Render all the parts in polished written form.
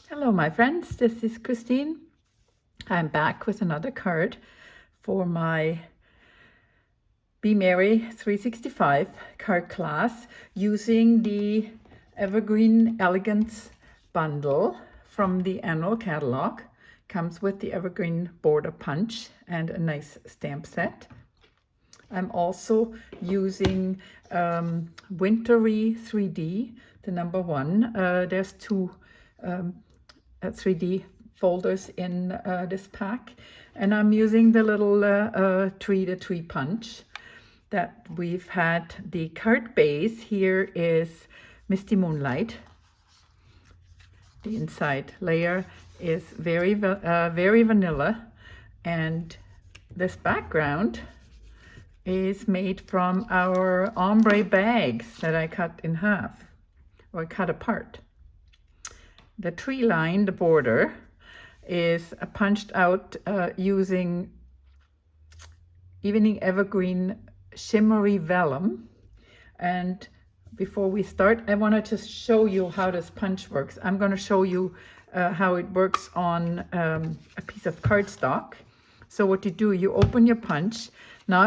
Hello, my friends. This is Christine. I'm back with another card for my Be Merry 365 card class using the Evergreen Elegance bundle from the annual catalog. Comes with the Evergreen border punch and a nice stamp set. I'm also using Wintry 3D, the number one. There's two 3D folders in this pack, and I'm using the little tree to tree punch that we've had. The card base here is Misty Moonlight. The inside layer is very vanilla, and this background is made from our ombre bags that I cut in half or cut apart. The tree line, the border, is punched out using Evening Evergreen Shimmery Vellum. And before we start, I want to just show you how this punch works. I'm going to show you how it works on a piece of cardstock. So what you do, you open your punch. Now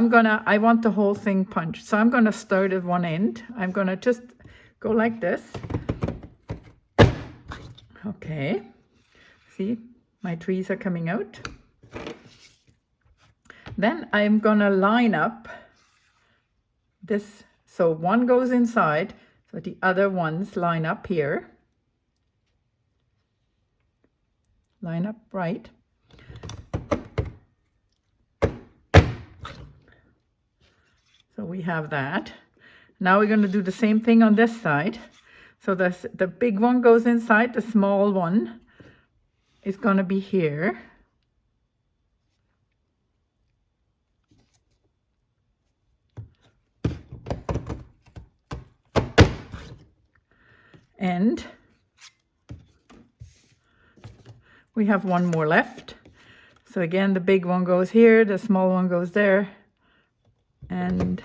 I want the whole thing punched. So I'm going to start at one end. I'm going to just go like this. Okay, see, my trees are coming out. Then I'm gonna line up this, so one goes inside, so the other ones line up here. Line up right. So we have that. Now we're gonna do the same thing on this side. So the big one goes inside, the small one is going to be here. And we have one more left. So again, the big one goes here, the small one goes there, and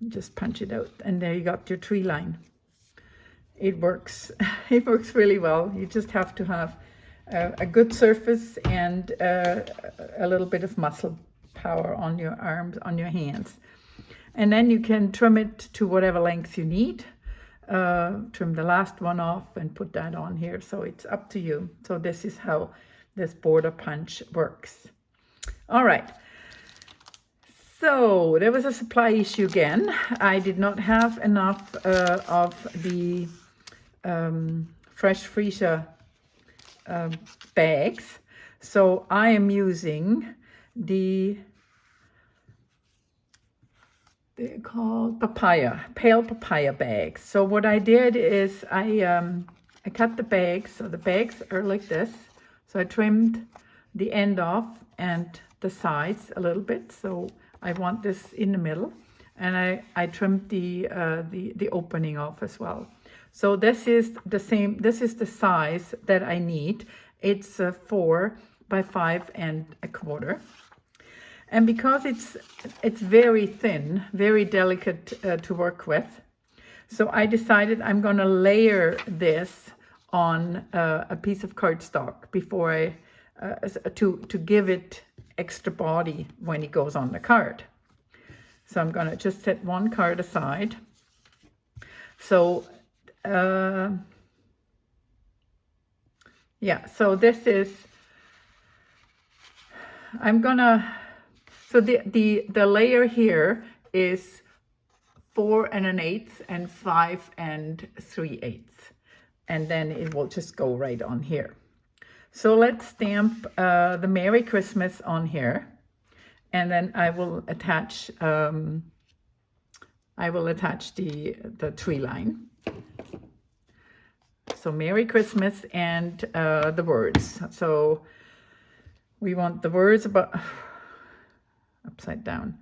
just punch it out. And there you got your tree line. It works. It works really well. You just have to have a good surface and a little bit of muscle power on your arms, on your hands. And then you can trim it to whatever length you need. Trim the last one off and put that on here. So it's up to you. So this is how this border punch works. All right. So there was a supply issue again. I did not have enough of the fresh freezer bags, so I am using they're called pale papaya bags. So what I did is I cut the bags, so the bags are like this. So I trimmed the end off and the sides a little bit, so I want this in the middle, and I trimmed the opening off as well. So this is the same, this is the size that I need. It's 4 by 5 1/4. And because it's very thin, very delicate to work with, so I decided I'm going to layer this on a piece of cardstock before I to give it extra body when it goes on the card. So I'm going to just set one card aside. So yeah, so this is, I'm gonna, so the layer here is 4 1/8 and 5 3/8, and then it will just go right on here. So let's stamp the Merry Christmas on here, and then I will attach the tree line. So Merry Christmas and the words. So we want the words about upside down,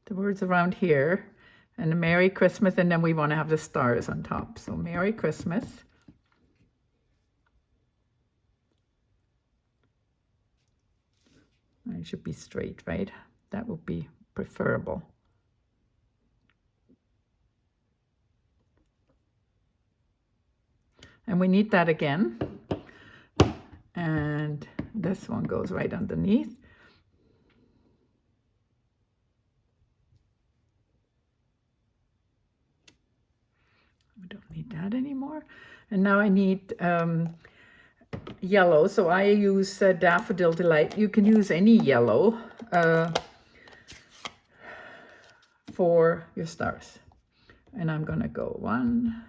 the words around here, and the Merry Christmas, and then we want to have the stars on top. So Merry Christmas. It should be straight, right? That would be preferable. And we need that again. And this one goes right underneath. We don't need that anymore. And now I need yellow, so I use Daffodil Delight. You can use any yellow for your stars. And I'm gonna go 1,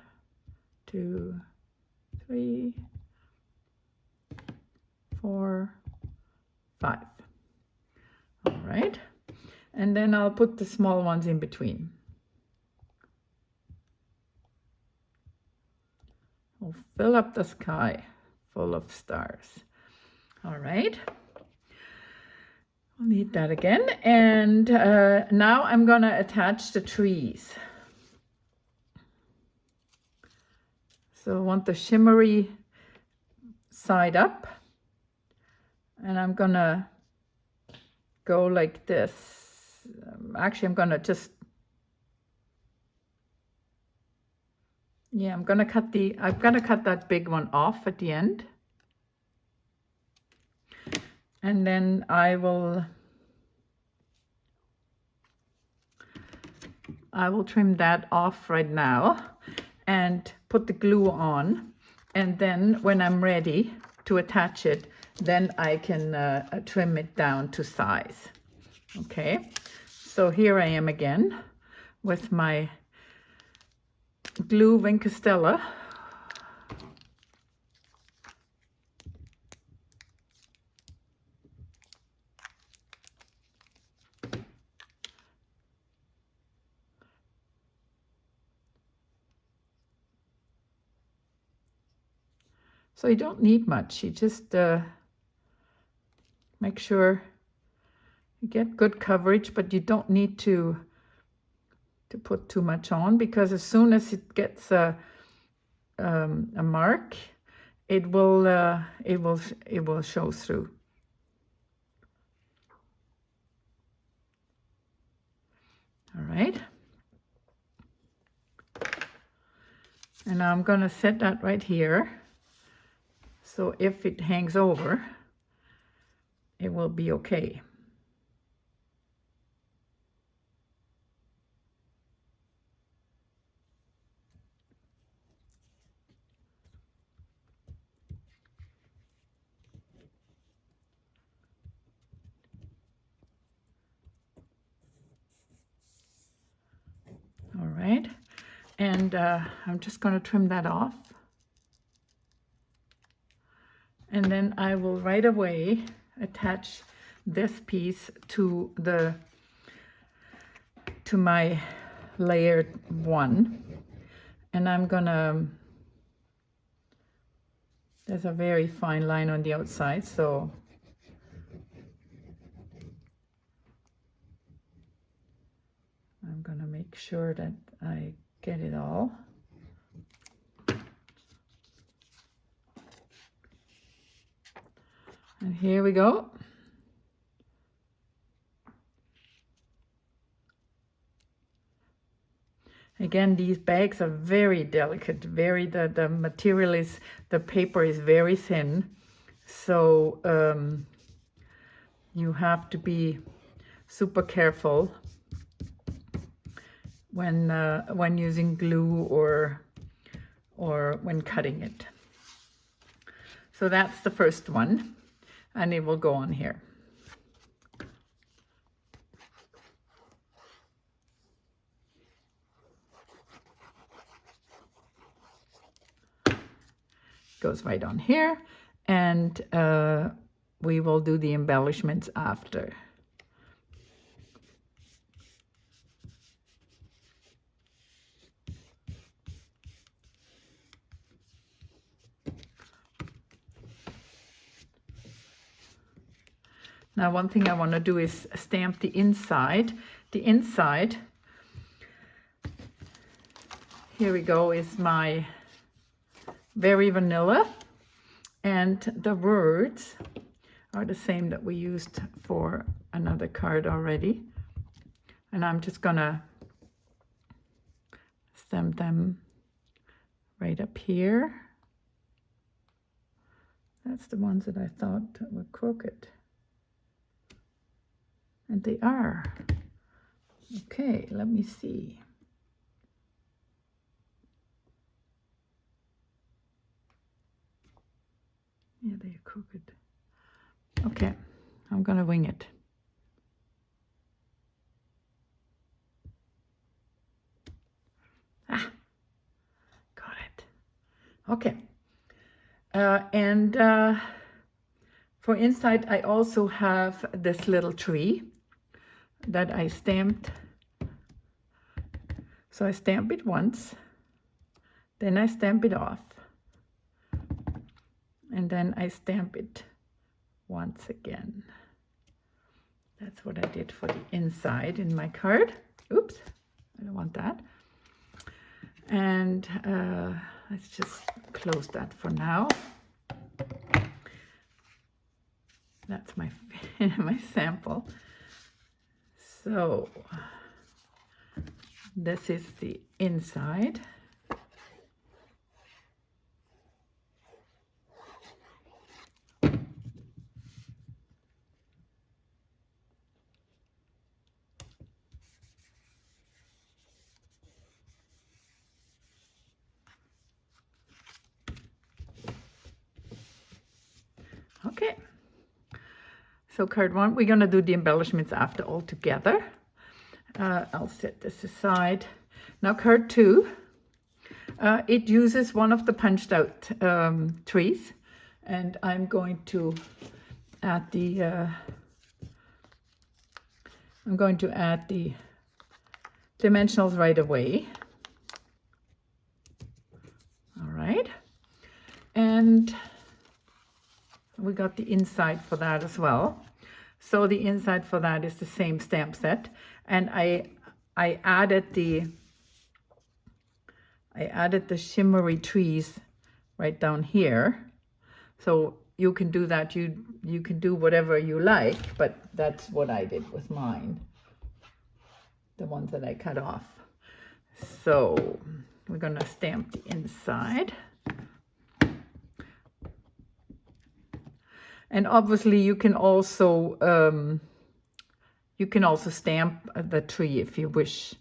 2, 3, 4, 5. All right, and then I'll put the small ones in between. We'll fill up the sky full of stars. All right, we'll need that again. And now I'm gonna attach the trees. So I want the shimmery side up, and I'm gonna go like this. Actually, I'm gonna just, yeah, I'm gonna cut that big one off at the end. And then I will trim that off right now and put the glue on. And then when I'm ready to attach it, then I can trim it down to size. Okay, so here I am again with my glue Vincastella. So you don't need much, you just make sure you get good coverage, but you don't need to put too much on, because as soon as it gets a mark, it will show through. All right, and now I'm going to set that right here, so if it hangs over, it will be okay. All right, and I'm just going to trim that off. And then I will right away attach this piece to my layered one. And I'm gonna, there's a very fine line on the outside, so I'm gonna make sure that I get it all. And here we go. Again, these bags are very delicate, the material is, the paper is very thin, so you have to be super careful when using glue or when cutting it. So that's the first one, and it will go on here. Goes right on here, and we will do the embellishments after. Now, one thing I want to do is stamp the inside. The inside, here we go, is my Very Vanilla, and the words are the same that we used for another card already. And I'm just gonna stamp them right up here. That's the ones that I thought were crooked. And they are. Okay, let me see. Yeah, they're crooked. Okay, I'm gonna wing it. Ah, got it. Okay. And for inside, I also have this little tree that I stamped. So I stamp it once, then I stamp it off, and then I stamp it once again. That's what I did for the inside in my card. Oops, I don't want that. And let's just close that for now. That's my my sample. So this is the inside. Okay. So card one, we're going to do the embellishments after all together. I'll set this aside. Now card two, it uses one of the punched out trees, and I'm going to add the dimensionals right away. All right, and we got the inside for that as well. So the inside for that is the same stamp set, and I added the shimmery trees right down here. So you can do that. You can do whatever you like, but that's what I did with mine. The ones that I cut off. So we're gonna stamp the inside. And obviously you can also stamp the tree if you wish.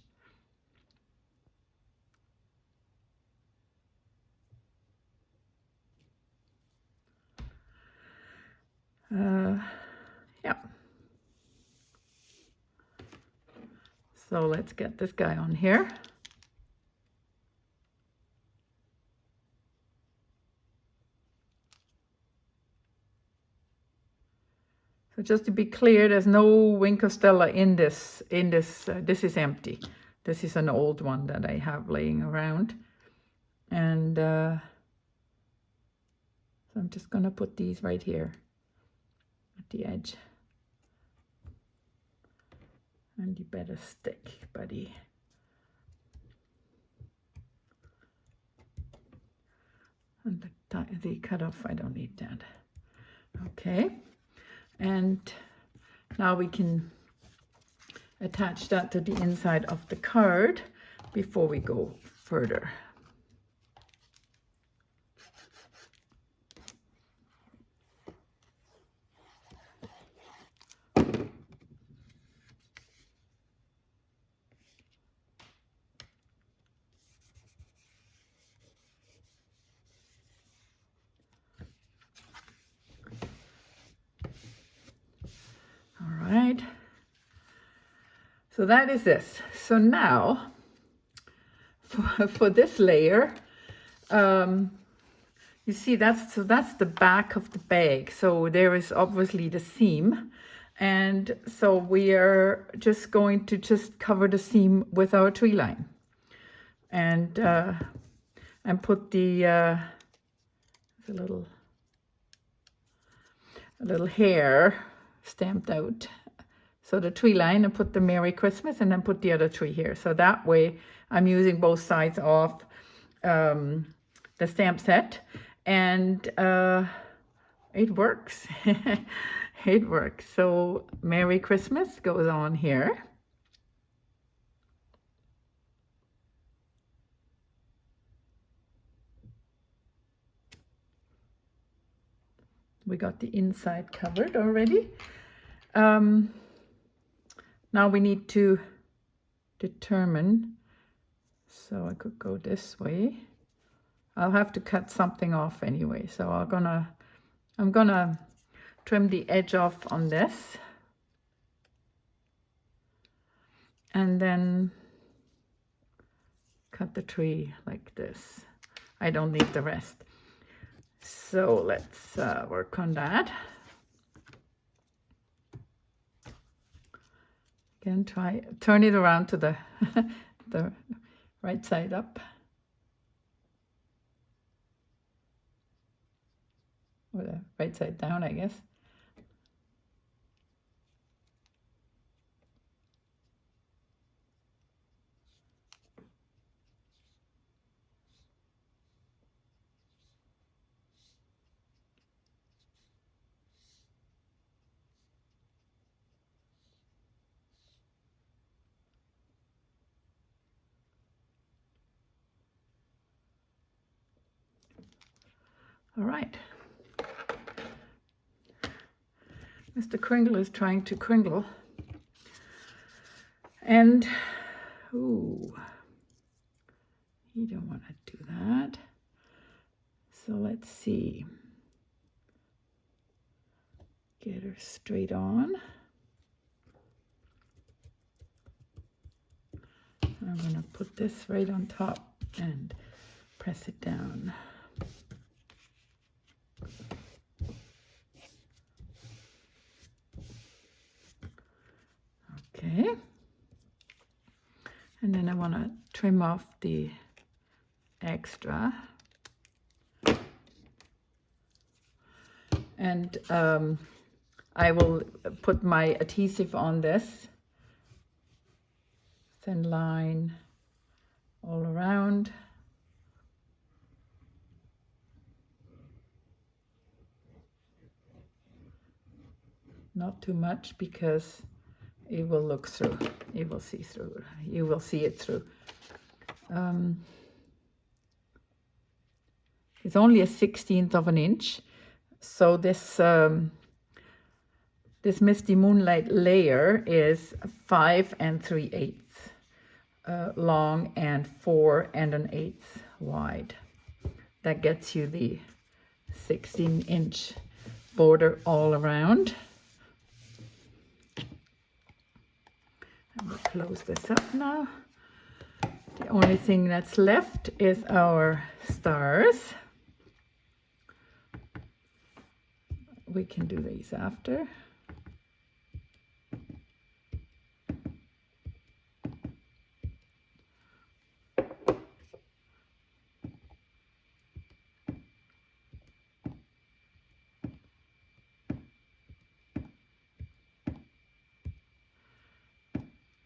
Yeah. So let's get this guy on here. So just to be clear, there's no Wing Costella in this. This is empty. This is an old one that I have laying around. And so I'm just gonna put these right here at the edge. And you better stick, buddy. And the cutoff, I don't need that. Okay. And now we can attach that to the inside of the card before we go further. All right. So that is this. So now for this layer, you see that's the back of the bag. So there is obviously the seam, and so we are just going to cover the seam with our tree line, and put the a little hair stamped out. So the tree line, and put the Merry Christmas, and then put the other tree here. So that way I'm using both sides of the stamp set, and it works. It works. So Merry Christmas goes on here. we got the inside covered already. Now we need to determine, so I could go this way. I'll have to cut something off anyway, so I'm gonna trim the edge off on this, and then cut the tree like this. I don't need the rest. So let's work on that. Again, turn it around to the the right side up. Or the right side down, I guess. All right. Mr. Kringle is trying to kringle. And, ooh, you don't want to do that. So let's see. Get her straight on. I'm going to put this right on top and press it down. Okay. And then I want to trim off the extra. And I will put my adhesive on this. Thin line all around. Not too much because it will look through. You will see through. You will see it through. It's only a 1/16 of an inch. So this this Misty Moonlight layer is 5 3/8 long and 4 1/8 wide. That gets you the 16-inch border all around. And we'll close this up now. The only thing that's left is our stars. We can do these after.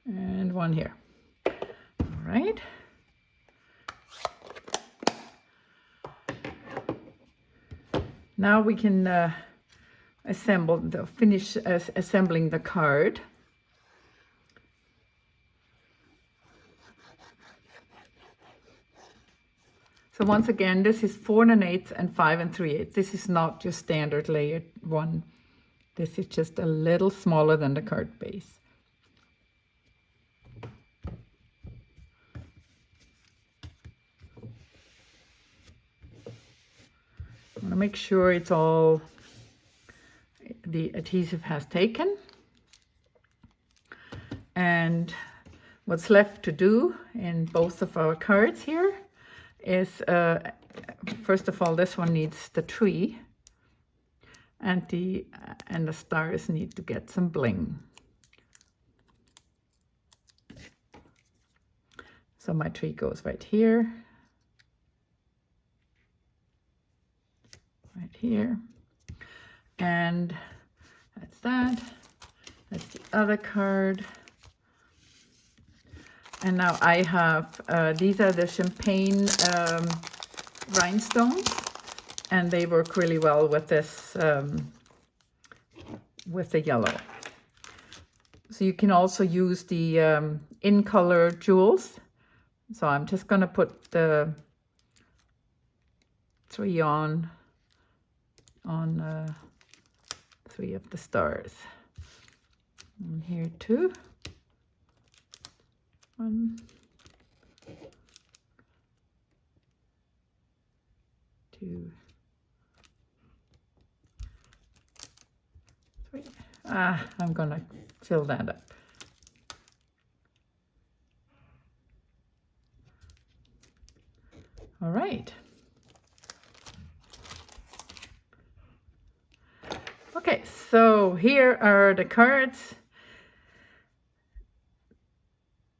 And one here. All right. Now we can finish assembling the card. So once again, this is 4 1/8 and 5 3/8. This is not your standard layered one. This is just a little smaller than the card base. I want to make sure it's all the adhesive has taken. And what's left to do in both of our cards here is, first of all, this one needs the tree, and the stars need to get some bling. So my tree goes right here. Right here, and that's that. That's the other card. And now I have, these are the champagne rhinestones, and they work really well with this, with the yellow. So you can also use the in color jewels. So I'm just gonna put the 3 on on 3 of the stars. And here 2. 1, 2, 3. I'm gonna fill that up. All right. Okay, so here are the cards.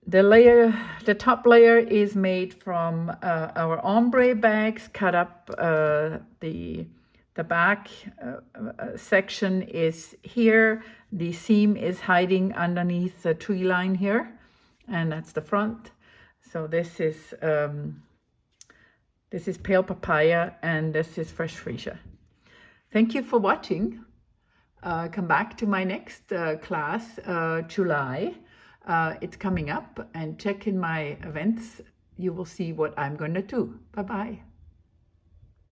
The top layer is made from our ombre bags, cut up. The back section is here. The seam is hiding underneath the tree line here, and that's the front. So this is pale papaya, and this is fresh freesia. Thank you for watching. Come back to my next class, July. It's coming up, and check in my events. You will see what I'm going to do. Bye-bye.